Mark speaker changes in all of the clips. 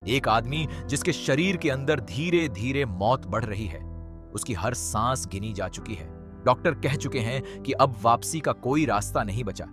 Speaker 1: एक आदमी जिसके शरीर के अंदर धीरे धीरे मौत बढ़ रही है। उसकी हर सांस गिनी जा चुकी है। डॉक्टर कह चुके हैं कि अब वापसी का कोई रास्ता नहीं बचा।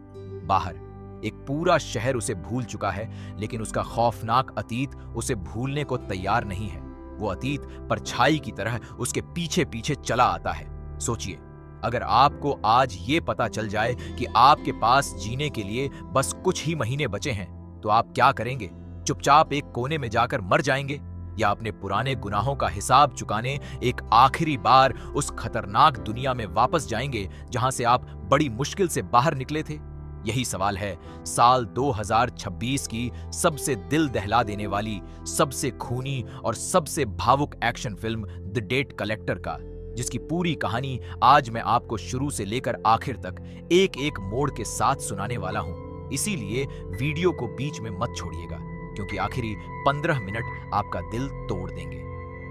Speaker 1: बाहर एक पूरा शहर उसे भूल चुका है, लेकिन उसका खौफनाक अतीत उसे भूलने को तैयार नहीं है। वो अतीत परछाई की तरह उसके पीछे पीछे चला आता है। सोचिए, अगर आपको आज ये पता चल जाए कि आपके पास जीने के लिए बस कुछ ही महीने बचे हैं, तो आप क्या करेंगे? चुपचाप एक कोने में जाकर मर जाएंगे, या अपने पुराने गुनाहों का हिसाब चुकाने एक आखिरी बार उस खतरनाक दुनिया में वापस जाएंगे जहां से आप बड़ी मुश्किल से बाहर निकले थे? यही सवाल है साल 2026 की सबसे दिल दहला देने वाली, सबसे खूनी और सबसे भावुक action film The Debt Collector का, जिसकी पूरी कहानी आज मैं आपको शुरू से लेकर आखिर तक एक एक मोड़ के साथ सुनाने वाला हूं। इसीलिए वीडियो को बीच में मत छोड़िएगा, क्योंकि आखिरी 15 मिनट आपका दिल तोड़ देंगे।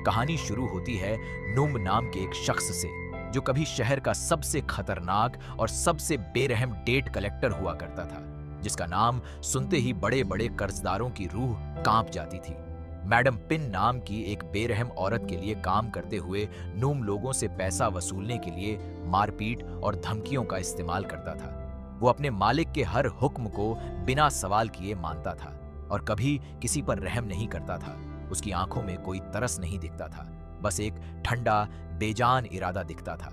Speaker 1: कहानी शुरू होती है नुम नाम के एक शख्स से, जो कभी शहर का सबसे खतरनाक और सबसे बेरहम डेट कलेक्टर हुआ करता था, जिसका नाम सुनते ही बड़े बड़े कर्जदारों की रूह कांप जाती थी। मैडम पिन नाम की एक बेरहम औरत के लिए काम करते हुए नुम लोगों से पैसा वसूलने के लिए मारपीट और धमकियों का इस्तेमाल करता था। वो अपने मालिक के हर हुक्म को बिना सवाल किए मानता था और कभी किसी पर रहम नहीं करता था। उसकी आंखों में कोई तरस नहीं दिखता था, बस एक ठंडा बेजान इरादा दिखता था।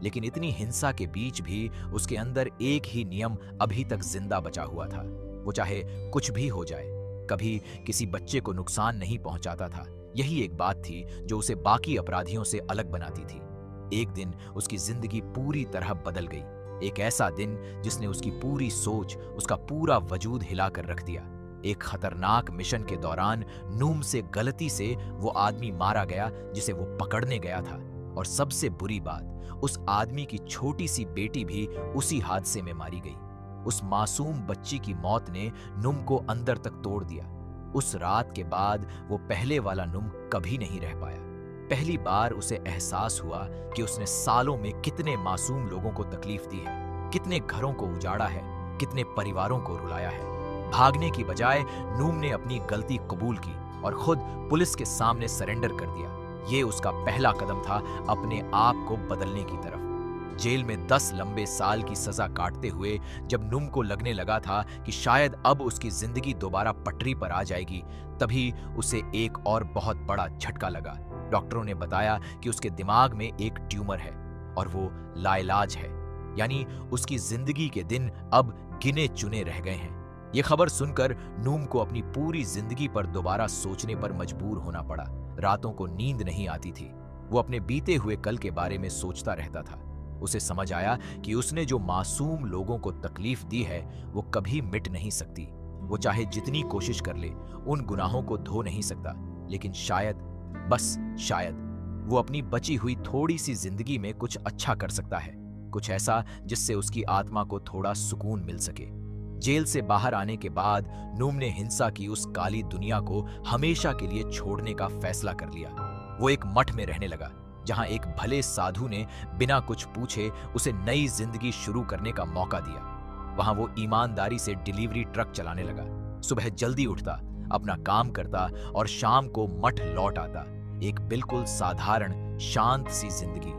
Speaker 1: लेकिन इतनी हिंसा के बीच भी उसके अंदर एक ही नियम अभी तक जिंदा बचा हुआ था। वो चाहे कुछ भी हो जाए, कभी किसी बच्चे को नुकसान नहीं पहुंचाता था। यही एक बात थी जो उसे बाकी अपराधियों से अलग बनाती थी। एक दिन उसकी जिंदगी पूरी तरह बदल गई। एक ऐसा दिन जिसने उसकी पूरी सोच, उसका पूरा वजूद हिलाकर रख दिया। एक खतरनाक मिशन के दौरान नूम से गलती से वो आदमी मारा गया जिसे वो पकड़ने गया था, और सबसे बुरी बात, उस आदमी की छोटी सी बेटी भी उसी हादसे में मारी गई। उस मासूम बच्ची की मौत ने नुम को अंदर तक तोड़ दिया। उस रात के बाद वो पहले वाला नुम कभी नहीं रह पाया। पहली बार उसे एहसास हुआ कि उसने सालों में कितने मासूम लोगों को तकलीफ दी है, कितने घरों को उजाड़ा है, कितने परिवारों को रुलाया है। भागने की बजाय नूम ने अपनी गलती कबूल की और खुद पुलिस के सामने सरेंडर कर दिया। ये उसका पहला कदम था अपने आप को बदलने की तरफ। जेल में 10 लंबे साल की सजा काटते हुए जब नुम को लगने लगा था कि शायद अब उसकी जिंदगी दोबारा पटरी पर आ जाएगी, तभी उसे एक और बहुत बड़ा झटका लगा। डॉक्टरों ने बताया कि उसके दिमाग में एक ट्यूमर है और वो लाइलाज है, यानी उसकी जिंदगी के दिन अब गिने चुने रह गए हैं। ये खबर सुनकर नूम को अपनी पूरी जिंदगी पर दोबारा सोचने पर मजबूर होना पड़ा। रातों को नींद नहीं आती थी। वो अपने बीते हुए कल के बारे में सोचता रहता था। उसे समझ आया कि उसने जो मासूम लोगों को तकलीफ दी है वो कभी मिट नहीं सकती। वो चाहे जितनी कोशिश कर ले, उन गुनाहों को धो नहीं सकता। लेकिन शायद, बस शायद, वो अपनी बची हुई थोड़ी सी जिंदगी में कुछ अच्छा कर सकता है, कुछ ऐसा जिससे उसकी आत्मा को थोड़ा सुकून मिल सके। जेल से बाहर आने के बाद नूम ने हिंसा की उस काली दुनिया को हमेशा के लिए छोड़ने का फैसला कर लिया। वो एक मठ में रहने लगा, जहां एक भले साधु ने बिना कुछ पूछे उसे नई जिंदगी शुरू करने का मौका दिया। वहां वो ईमानदारी से डिलीवरी ट्रक चलाने लगा। सुबह जल्दी उठता, अपना काम करता और शाम को मठ लौट आता। एक बिल्कुल साधारण, शांत सी जिंदगी।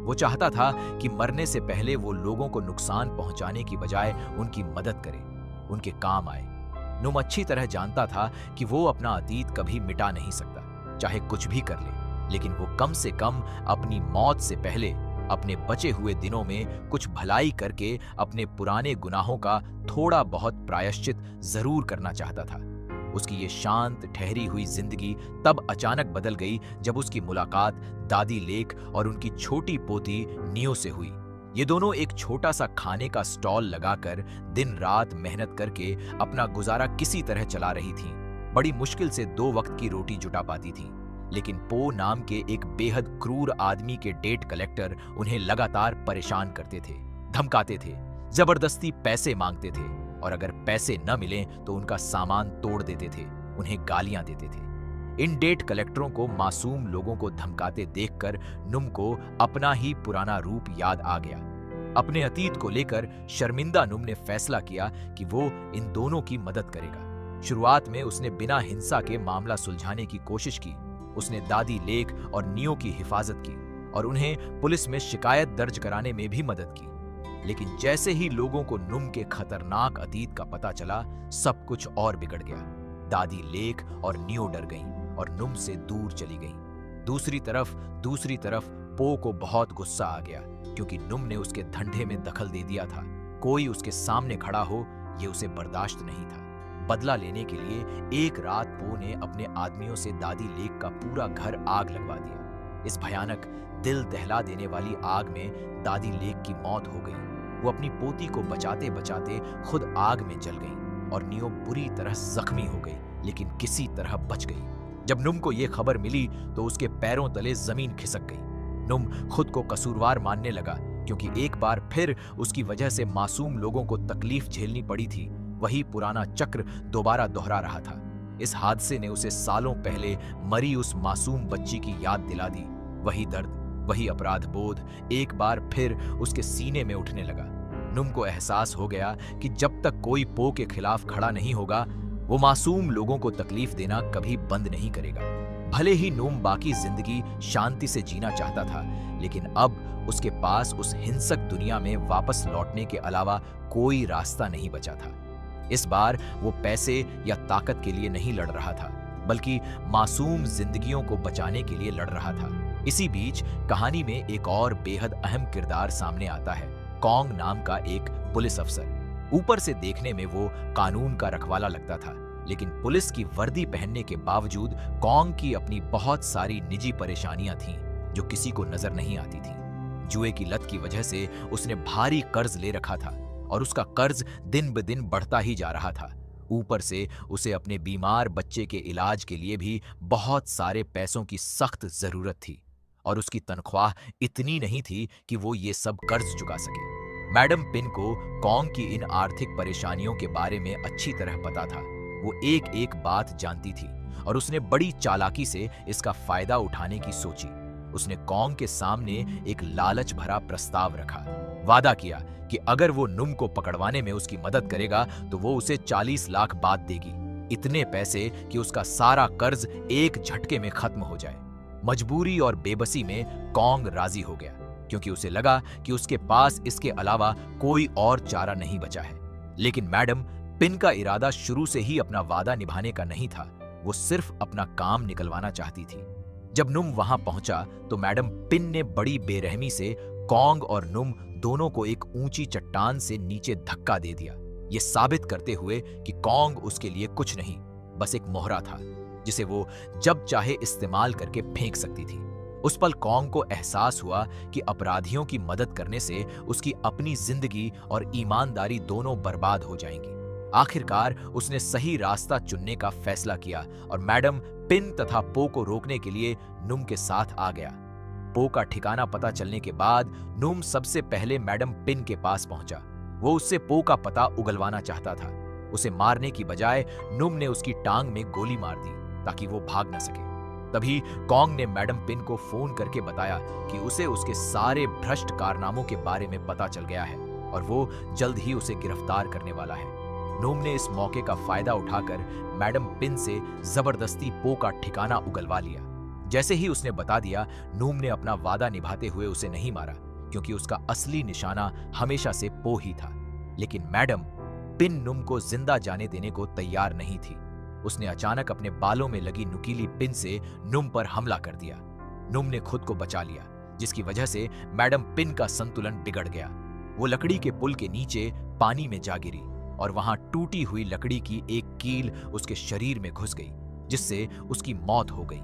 Speaker 1: वो चाहता था कि मरने से पहले वो लोगों को नुकसान पहुंचाने की बजाय उनकी मदद करे, उनके काम आए। नुम अच्छी तरह जानता था कि वो अपना अतीत कभी मिटा नहीं सकता, चाहे कुछ भी कर ले। लेकिन वो कम से कम अपनी मौत से पहले अपने बचे हुए दिनों में कुछ भलाई करके अपने पुराने गुनाहों का थोड़ा बहुत प्रायश्चित जरूर करना चाहता था। उसकी ये शांत ठहरी हुई जिंदगी तब अचानक बदल गई जब उसकी मुलाकात दादी लेक और उनकी छोटी पोती नियो से हुई। ये दोनों एक छोटा सा खाने का स्टॉल लगाकर दिन रात मेहनत करके अपना गुजारा किसी तरह चला रही थीं। बड़ी मुश्किल से 2 वक्त की रोटी जुटा पाती थीं। लेकिन पो नाम के एक बेहद क्रूर आदमी के डेट कलेक्टर उन्हें लगातार परेशान करते थे, धमकाते थे, जबरदस्ती पैसे मांगते थे, और अगर पैसे न मिलें तो उनका सामान तोड़ देते थे, उन्हें गालियां देते थे। इन डेट कलेक्टरों को मासूम लोगों को धमकाते देखकर नुम को अपना ही पुराना रूप याद आ गया। अपने अतीत को लेकर शर्मिंदा नुम ने फैसला किया कि वो इन दोनों की मदद करेगा। शुरुआत में उसने बिना हिंसा के मामला सुलझाने की कोशिश की। उसने दादी लेक और नियो की हिफाजत की और उन्हें पुलिस में शिकायत दर्ज कराने में भी मदद की। लेकिन जैसे ही लोगों को नुम के खतरनाक अतीत का पता चला, सब कुछ और बिगड़ गया। दादी लेक और नियो डर गईं और नुम से दूर चली गईं। दूसरी तरफ पो को बहुत गुस्सा आ गया, क्योंकि नुम ने उसके धंधे में दखल दे दिया था। कोई उसके सामने खड़ा हो, ये उसे बर्दाश्त नहीं था। बदला लेने के लिए एक रात पो ने अपने आदमियों से दादी लेक का पूरा घर आग लगवा दिया। इस भयानक, दिल दहला देने वाली आग में दादी लेक की मौत हो गई। वो अपनी पोती को बचाते बचाते खुद आग में जल गई और नियो बुरी तरह जख्मी हो गई, लेकिन किसी तरह बच गई। जब नुम को यह खबर मिली तो उसके पैरों तले जमीन खिसक गई। नुम खुद को कसूरवार मानने लगा, क्योंकि एक बार फिर उसकी वजह से मासूम लोगों को तकलीफ झेलनी पड़ी थी। वही पुराना चक्र दोबारा दोहरा रहा था। इस हादसे ने उसे सालों पहले मरी उस मासूम बच्ची की याद दिला दी। वही दर्द, वही अपराध बोध एक बार फिर उसके सीने में उठने लगा। नुम को एहसास हो गया कि जब तक कोई पो के खिलाफ खड़ा नहीं होगा, वो मासूम लोगों को तकलीफ देना कभी बंद नहीं करेगा। भले ही नुम बाकी जिंदगी शांति से जीना चाहता था, लेकिन अब उसके पास उस हिंसक दुनिया में वापस लौटने के अलावा कोई रास्ता नहीं बचा था। इस बार वो पैसे या ताकत के लिए नहीं लड़ रहा था, बल्कि मासूम जिंदगियों को बचाने के लिए लड़ रहा था। इसी बीच कहानी में एक और बेहद अहम किरदार सामने आता है, कॉन्ग नाम का एक पुलिस अफसर। ऊपर से देखने में वो कानून का रखवाला लगता था, लेकिन पुलिस की वर्दी पहनने के बावजूद कॉन्ग की अपनी बहुत सारी निजी परेशानियां थीं, जो किसी को नजर नहीं आती थी। जुए की लत की वजह से उसने भारी कर्ज ले रखा था और उसका कर्ज दिन ब दिन बढ़ता ही जा रहा था। ऊपर से उसे अपने बीमार बच्चे के इलाज के लिए भी बहुत सारे पैसों की सख्त जरूरत थी, और उसकी तनख्वाह इतनी नहीं थी कि वो ये सब कर्ज चुका सके। मैडम पिन को कॉन्ग की इन आर्थिक परेशानियों के बारे में अच्छी तरह पता था। वो एक एक बात जानती थी और उसने बड़ी चालाकी से इसका फायदा उठाने की सोची। उसने कॉन्ग के सामने एक लालच भरा प्रस्ताव रखा। वादा किया कि अगर वो नुम को पकड़वाने में उसकी मदद करेगा तो वो उसे 40 लाख बाद देगी, इतने पैसे कि उसका सारा कर्ज एक झटके में खत्म हो जाए। मजबूरी और बेबसी में कॉन्ग राजी हो गया, क्योंकि उसे लगा कि उसके पास इसके अलावा कोई और चारा नहीं बचा है। लेकिन मैडम पिन का इरादा शुरू से ही अपना वादा निभाने का नहीं था। वो सिर्फ अपना काम निकलवाना चाहती थी। जब नुम वहां पहुंचा तो मैडम पिन ने बड़ी बेरहमी से कॉन्ग और नुम दोनों को एक ऊंची चट्टान से नीचे धक्का दे दिया, ये साबित करते हुए कि कॉन्ग उसके लिए कुछ नहीं, बस एक मोहरा था जिसे वो जब चाहे इस्तेमाल करके फेंक सकती थी। उस पल कॉन्ग को एहसास हुआ कि अपराधियों की मदद करने से उसकी अपनी जिंदगी और ईमानदारी दोनों बर्बाद हो जाएंगी। आखिरकार उसने सही रास्ता चुनने का फैसला किया और मैडम पिन तथा पो को रोकने के लिए नुम के साथ आ गया। पो का ठिकाना पता चलने के बाद नुम सबसे पहले मैडम पिन के पास पहुंचा। वो उससे पो का पता उगलवाना चाहता था। उसे मारने की बजाय नुम ने उसकी टांग में गोली मार दी ताकि वो भाग न सके। तभी कॉन्ग ने मैडम पिन को फोन करके बताया कि उसे उसके सारे भ्रष्ट कारनामों के बारे में पता चल गया है और वो जल्द ही उसे गिरफ्तार करने वाला है। नुम ने इस मौके का फायदा उठाकर मैडम पिन से जबरदस्ती पो का ठिकाना उगलवा लिया। जैसे ही उसने बता दिया, नुम ने अपना वादा निभाते हुए उसे नहीं मारा, क्योंकि उसका असली निशाना हमेशा से पो ही था। लेकिन मैडम पिन नुम को जिंदा जाने देने को तैयार नहीं थी। उसने अचानक अपने बालों में लगी नुकीली पिन से नुम पर हमला कर दिया। नुम ने खुद को बचा लिया, जिसकी वजह से मैडम पिन का संतुलन बिगड़ गया। वो लकड़ी के पुल के नीचे पानी में जा गिरी और वहां टूटी हुई लकड़ी की एक कील उसके शरीर में घुस गई, जिससे उसकी मौत हो गई।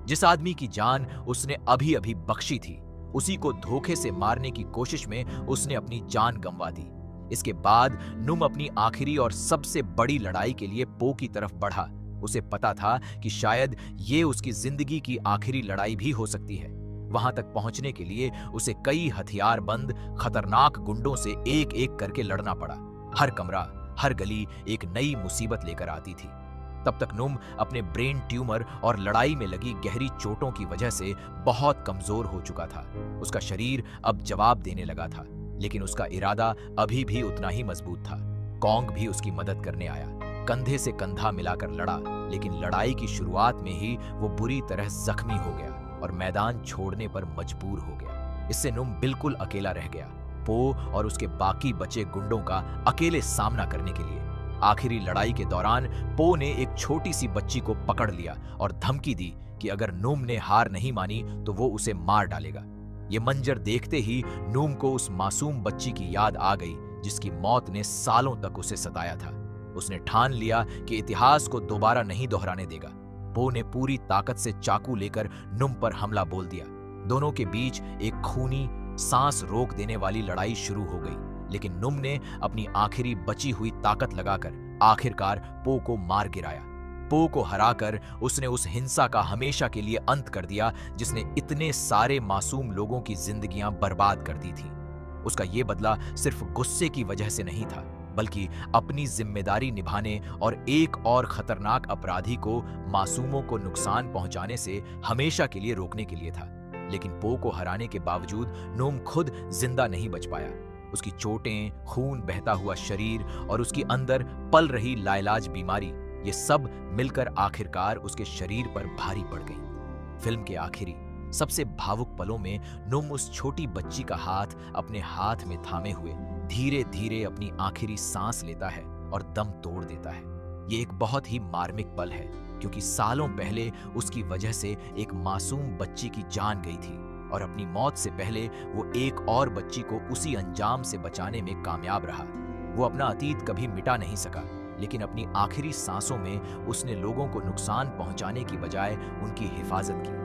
Speaker 1: जिस आदमी की जान उसने अभी अभी बख्शी थी, उसी को धोखे से मारने की कोशिश में उसने अपनी जान गंवा दी। इसके बाद नुम अपनी आखिरी और सबसे बड़ी लड़ाई के लिए पो की तरफ बढ़ा। उसे पता था कि शायद ये उसकी जिंदगी की आखिरी लड़ाई भी हो सकती है। वहां तक पहुंचने के लिए उसे कई हथियारबंद खतरनाक गुंडों से एक एक करके लड़ना पड़ा। हर कमरा, हर गली एक नई मुसीबत लेकर आती थी। तब तक नुम अपने ब्रेन ट्यूमर और लड़ाई में लगी गहरी चोटों की वजह से बहुत कमजोर हो चुका था। उसका शरीर अब जवाब देने लगा था, लेकिन उसका इरादा अभी भी उतना ही मजबूत था। कॉन्ग भी उसकी मदद करने आया। कंधे से कंधा मिलाकर लड़ा, लेकिन लड़ाई की शुरुआत में ही वो बुरी तरह जख्मी हो गया और मैदान छोड़ने पर मजबूर हो गया। इससे नुम बिल्कुल अकेला रह गया, पो और उसके बाकी बचे गुंडों का अकेले सामना करने के लिए। आखिरी लड़ाई के दौरान पो ने एक छोटी सी बच्ची को पकड़ लिया और धमकी दी कि अगर नुम ने हार नहीं मानी तो वो उसे मार डालेगा। ये मंजर देखते ही नुम को उस मासूम बच्ची की याद आ गई जिसकी मौत ने सालों तक उसे सताया था। उसने ठान लिया कि इतिहास को दोबारा नहीं दोहराने देगा। पो ने पूरी ताकत से चाकू लेकर नुम पर हमला बोल दिया। दोनों के बीच एक खूनी, सांस रोक देने वाली लड़ाई शुरू हो गई, लेकिन नुम ने अपनी आखिरी बची हुई ताकत लगाकर आखिरकार पो को मार गिराया। पो को हराकर उसने उस हिंसा का हमेशा के लिए अंत कर दिया जिसने इतने सारे मासूम लोगों की जिंदगियां बर्बाद कर दी थी। उसका ये बदला सिर्फ गुस्से की वजह से नहीं था, बल्कि अपनी जिम्मेदारी निभाने और एक और खतरनाक अपराधी को मासूमों को नुकसान पहुंचाने से हमेशा के लिए रोकने के लिए था। लेकिन पो को हराने के बावजूद नोम खुद जिंदा नहीं बच पाया। उसकी चोटें, खून बहता हुआ शरीर और उसकी अंदर पल रही लाइलाज बीमारी, ये सब मिलकर आखिरकार उसके शरीर पर भारी पड़ गई। फिल्म के आखिरी सबसे भावुक पलों में नुम उस छोटी बच्ची का हाथ अपने हाथ में थामे हुए धीरे धीरे अपनी आखिरी सांस लेता है और दम तोड़ देता है। ये एक बहुत ही मार्मिक पल है, क्योंकि सालों पहले उसकी वजह से एक मासूम बच्ची की जान गई थी और अपनी मौत से पहले वो एक और बच्ची को उसी अंजाम से बचाने में कामयाब रहा। वो अपना अतीत कभी मिटा नहीं सका, लेकिन अपनी आखिरी सांसों में उसने लोगों को नुकसान पहुंचाने की बजाय उनकी हिफाजत की।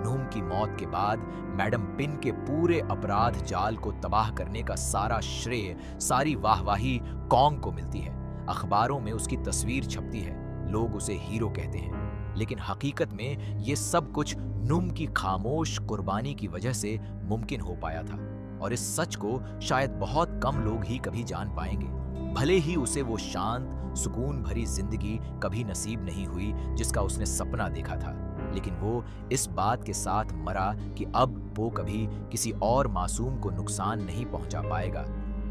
Speaker 1: नूम की मौत के बाद मैडम पिन के पूरे अपराध जाल को तबाह करने का सारा श्रेय, सारी वाहवाही कॉन्ग को मिलती है। अखबारों में उसकी तस्वीर छपती है, लोग उसे हीरो कहते हैं, लेकिन हकीकत में ये सब कुछ नूम की खामोश कुर्बानी की वजह से मुमकिन हो पाया था। और इस सच को शायद बहुत कम लोग ही कभी जान पाएंगे। भले ही उसे वो शांत, सुकून भरी जिंदगी कभी नसीब नहीं हुई जिसका उसने सपना देखा था, लेकिन वो इस बात के साथ मरा कि अब वो कभी किसी और मासूम को नुकसान नहीं पहुंचा पाएगा।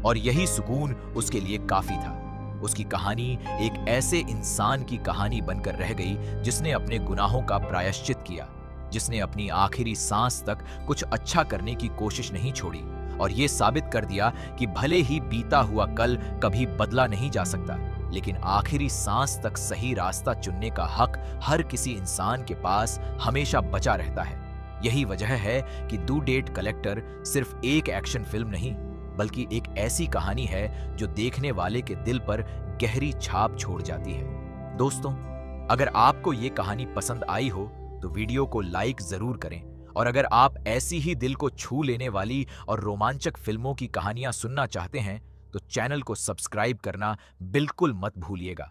Speaker 1: और यही सुकून उसके लिए काफी था। उसकी कहानी एक ऐसे इंसान की कहानी बनकर रह गई जिसने अपने गुनाहों का प्रायश्चित किया, जिसने अपनी आखिरी सांस तक कुछ अच्छा करने की कोशिश नहीं छोड़ी और ये साबित कर दिया कि भले ही बीता हुआ कल कभी बदला नहीं जा सकता, लेकिन आखिरी सांस तक सही रास्ता चुनने का हक हर किसी इंसान के पास हमेशा बचा रहता है। यही वजह है कि डू डेट कलेक्टर सिर्फ एक एक्शन फिल्म नहीं, बल्कि एक ऐसी कहानी है जो देखने वाले के दिल पर गहरी छाप छोड़ जाती है। दोस्तों, अगर आपको ये कहानी पसंद आई हो तो वीडियो को लाइक जरूर करें, और अगर आप ऐसी ही दिल को छू लेने वाली और रोमांचक फिल्मों की कहानियां सुनना चाहते हैं तो चैनल को सब्सक्राइब करना बिल्कुल मत भूलिएगा।